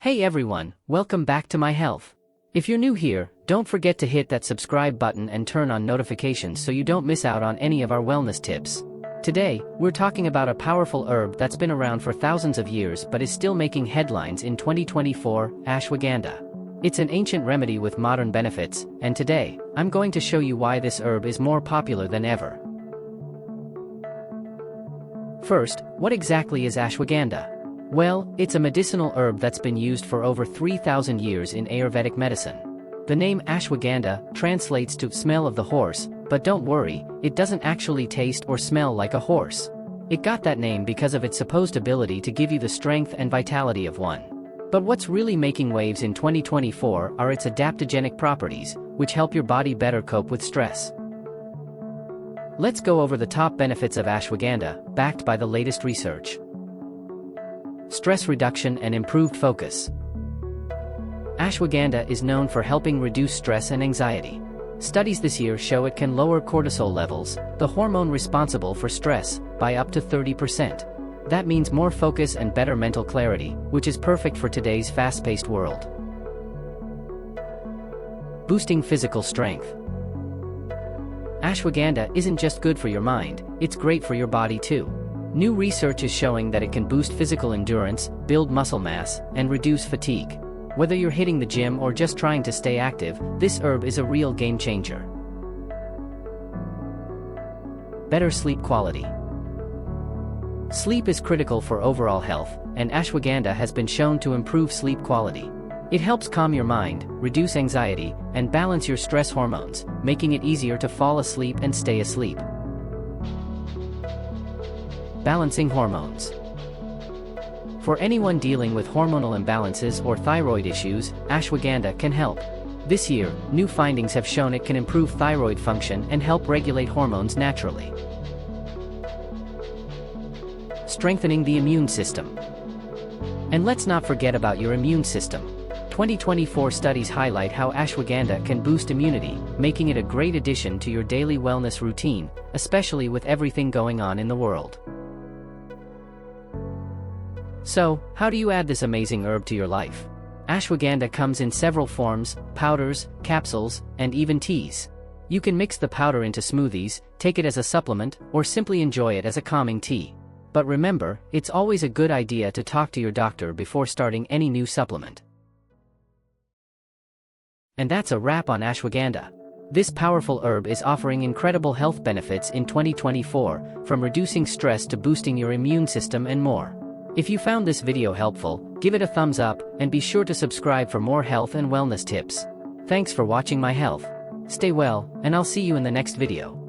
Hey everyone, welcome back to my health. If you're new here, don't forget to hit that subscribe button and turn on notifications so you don't miss out on any of our wellness tips. Today, we're talking about a powerful herb that's been around for thousands of years but is still making headlines in 2024, ashwagandha. It's an ancient remedy with modern benefits, and today, I'm going to show you why this herb is more popular than ever. First, what exactly is ashwagandha? Well, it's a medicinal herb that's been used for over 3,000 years in Ayurvedic medicine. The name ashwagandha translates to smell of the horse, but don't worry, it doesn't actually taste or smell like a horse. It got that name because of its supposed ability to give you the strength and vitality of one. But what's really making waves in 2024 are its adaptogenic properties, which help your body better cope with stress. Let's go over the top benefits of ashwagandha, backed by the latest research. Stress reduction and improved focus. Ashwagandha is known for helping reduce stress and anxiety. Studies this year show it can lower cortisol levels, the hormone responsible for stress, by up to 30%. That means more focus and better mental clarity, which is perfect for today's fast-paced world. Boosting physical strength. Ashwagandha isn't just good for your mind, it's great for your body too. New research is showing that it can boost physical endurance, build muscle mass, and reduce fatigue. Whether you're hitting the gym or just trying to stay active, this herb is a real game changer. Better sleep quality. Sleep is critical for overall health, and ashwagandha has been shown to improve sleep quality. It helps calm your mind, reduce anxiety, and balance your stress hormones, making it easier to fall asleep and stay asleep. Balancing hormones. For anyone dealing with hormonal imbalances or thyroid issues, ashwagandha can help. This year, new findings have shown it can improve thyroid function and help regulate hormones naturally. Strengthening the immune system. And let's not forget about your immune system. 2024 studies highlight how ashwagandha can boost immunity, making it a great addition to your daily wellness routine, especially with everything going on in the world. So, how do you add this amazing herb to your life? Ashwagandha comes in several forms: powders, capsules, and even teas. You can mix the powder into smoothies, take it as a supplement, or simply enjoy it as a calming tea. But remember, it's always a good idea to talk to your doctor before starting any new supplement. And that's a wrap on ashwagandha. This powerful herb is offering incredible health benefits in 2024, from reducing stress to boosting your immune system and more. If you found this video helpful, give it a thumbs up, and be sure to subscribe for more health and wellness tips. Thanks for watching my health. Stay well, and I'll see you in the next video.